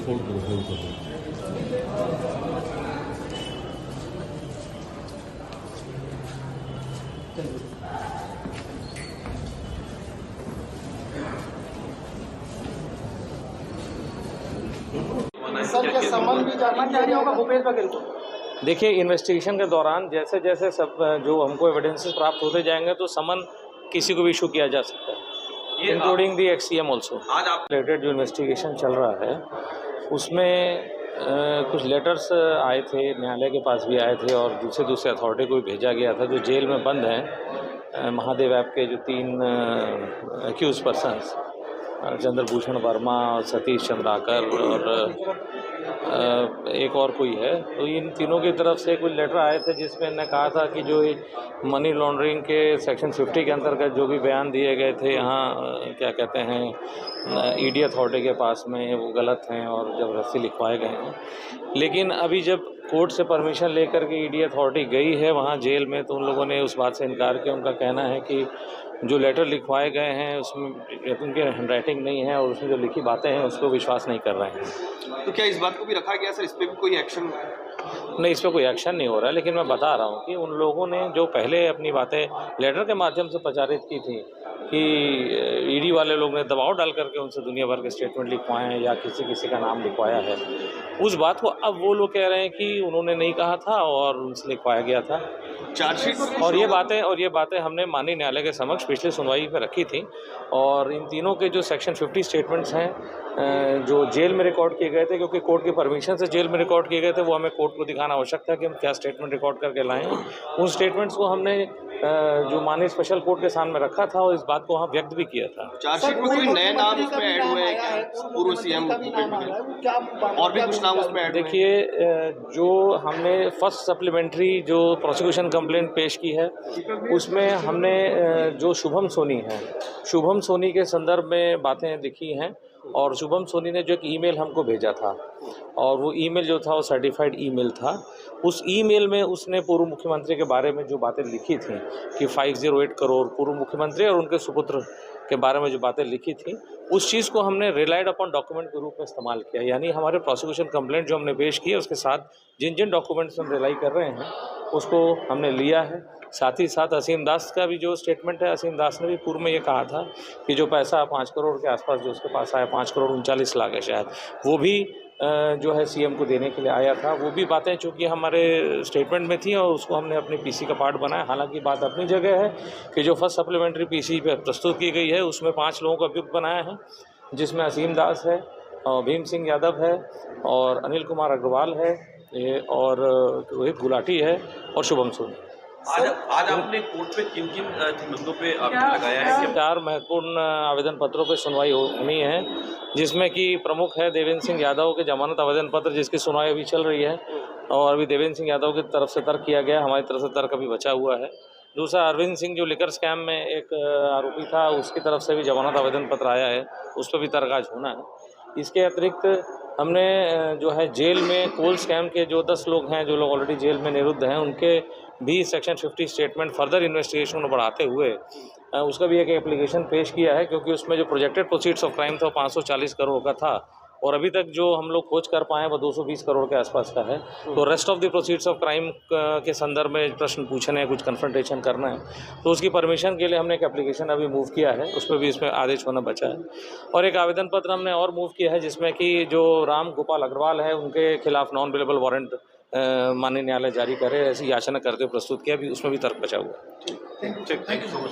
Sir क्या समन भी जारी किया होगा भूपेश बघेल को? देखिए, इन्वेस्टिगेशन के दौरान जैसे जैसे सब जो हमको एविडेंसेस प्राप्त होते जाएंगे तो समन किसी को भी इशू किया जा सकता है, इंक्लूडिंग दी एक्ससीएम ऑल्सो। आज आप रिलेटेड जो इन्वेस्टिगेशन चल रहा है उसमें कुछ लेटर्स आए थे, न्यायालय के पास भी आए थे और दूसरे अथॉरिटी को भी भेजा गया था जो जेल में बंद हैं। महादेव ऐप के जो 3 एक्यूज पर्सनस, चंद्रभूषण वर्मा, सतीश चंद्राकर और एक और कोई है, तो इन तीनों की तरफ से कुछ लेटर आए थे जिसमें इन्होंने कहा था कि जो मनी लॉन्ड्रिंग के सेक्शन 50 के अंतर्गत जो भी बयान दिए गए थे यहाँ क्या कहते हैं ईडी अथॉरिटी के पास में, वो गलत हैं और ज़बरदस्ती लिखवाए गए हैं। लेकिन अभी जब कोर्ट से परमिशन लेकर के ईडी अथॉरिटी गई है वहाँ जेल में, तो उन लोगों ने उस बात से इनकार किया। उनका कहना है कि जो लेटर लिखवाए गए हैं उसमें उनके हैंडराइटिंग नहीं है और उसमें जो लिखी बातें हैं उसको विश्वास नहीं कर रहे हैं। तो क्या इस बात को भी रखा गया सर, इस पर भी कोई एक्शन? नहीं, इस पर कोई एक्शन नहीं हो रहा है, लेकिन मैं बता रहा हूँ कि उन लोगों ने जो पहले अपनी बातें लेटर के माध्यम से प्रचारित की थी कि ईडी वाले लोग ने दबाव डाल करके उनसे दुनिया भर के स्टेटमेंट लिखवाए हैं या किसी का नाम लिखवाया है, उस बात को अब वो लोग कह रहे हैं कि उन्होंने नहीं कहा था और उनसे लिखवाया गया था चार्जशीट। और ये बातें हमने माननीय न्यायालय के समक्ष पिछली सुनवाई पर रखी थी। और इन तीनों के जो सेक्शन 50 स्टेटमेंट्स हैं जो जेल में रिकॉर्ड किए गए थे, क्योंकि कोर्ट की परमिशन से जेल में रिकॉर्ड किए गए थे, वो हमें कोर्ट को दिखाना आवश्यक था कि हम क्या स्टेटमेंट रिकॉर्ड करके लाएं। उन स्टेटमेंट्स को हमने जो माननीय स्पेशल कोर्ट के सामने रखा था और इस बात को वहाँ व्यक्त भी किया था। चार्जशीट में कोई नए नाम उसमें ऐड हुए हैं? पूर्व सीएम और भी कुछ नाम उसमें ऐड? देखिए, जो हमने फर्स्ट सप्लीमेंट्री जो प्रोसिक्यूशन कंप्लेंट पेश की है उसमें हमने जो शुभम सोनी है, शुभम सोनी के संदर्भ में बातें लिखी हैं और शुभम सोनी ने जो एक ईमेल हमको भेजा था और वो ईमेल जो था वो सर्टिफाइड ईमेल था। उस ईमेल में उसने पूर्व मुख्यमंत्री के बारे में जो बातें लिखी थी कि 508 करोड़ पूर्व मुख्यमंत्री और उनके सुपुत्र के बारे में जो बातें लिखी थी, उस चीज़ को हमने रिलाइड अपॉन डॉक्यूमेंट के रूप में इस्तेमाल किया। यानी हमारे प्रोसिक्यूशन कंप्लेंट जो हमने पेश की है उसके साथ जिन जिन डॉक्यूमेंट्स हम रिलाई कर रहे हैं उसको हमने लिया है। साथ ही साथ असीम दास का भी जो स्टेटमेंट है, असीम दास ने भी पूर्व में ये कहा था कि जो पैसा 5 करोड़ के आसपास जो उसके पास आया, 5 करोड़ 39 लाख है शायद, वो भी जो है सीएम को देने के लिए आया था। वो भी बातें चूँकि हमारे स्टेटमेंट में थी और उसको हमने अपनी पीसी का पार्ट बनाया। हालांकि बात अपनी जगह है कि जो फर्स्ट सप्लीमेंट्री पीसी पे प्रस्तुत की गई है उसमें 5 लोगों का अभियुक्त बनाया है, जिसमें असीम दास है, भीम सिंह यादव है और अनिल कुमार अग्रवाल है और रोहित गुलाटी है और शुभम सोनी। आज आपने कोर्ट में किन मुद्दों पे आवेदन लगाया है? 4 महत्वपूर्ण आवेदन पत्रों पर सुनवाई होनी है, जिसमें कि प्रमुख है देवेंद्र सिंह यादव के जमानत आवेदन पत्र, जिसकी सुनवाई अभी चल रही है और अभी देवेंद्र सिंह यादव की तरफ से तर्क किया गया, हमारी तरफ से तर्क अभी बचा हुआ है। दूसरा, अरविंद सिंह जो लिकर स्कैम में एक आरोपी था, उसकी तरफ से भी जमानत आवेदन पत्र आया है, उस पर भी तर्क आज होना है। इसके अतिरिक्त हमने जो है जेल में कोल स्कैम के जो 10 लोग हैं, जो लोग ऑलरेडी जेल में निरुद्ध हैं, उनके भी सेक्शन 50 स्टेटमेंट फर्दर इन्वेस्टिगेशन को बढ़ाते हुए उसका भी एक एप्लीकेशन पेश किया है, क्योंकि उसमें जो प्रोजेक्टेड प्रोसीड्स ऑफ क्राइम था 540 करोड़ का था और अभी तक जो हम लोग खोज कर पाए वो 220 करोड़ के आसपास का है। तो rest of the proceeds of crime के संदर्भ में प्रश्न पूछने हैं, कुछ कन्फ्रंटेशन करना है, तो उसकी परमिशन के लिए हमने एक एप्लीकेशन अभी मूव किया है, उस पर भी इसमें आदेश होना बचा है। और एक आवेदन पत्र हमने और मूव किया है जिसमें कि जो राम गोपाल अग्रवाल है उनके खिलाफ नॉन अवेलेबल वारंट माननीय न्यायालय जारी करे, ऐसी याचना करते हुए प्रस्तुत किया, अभी उसमें भी तर्क बचा हुआ है। Thank you so much.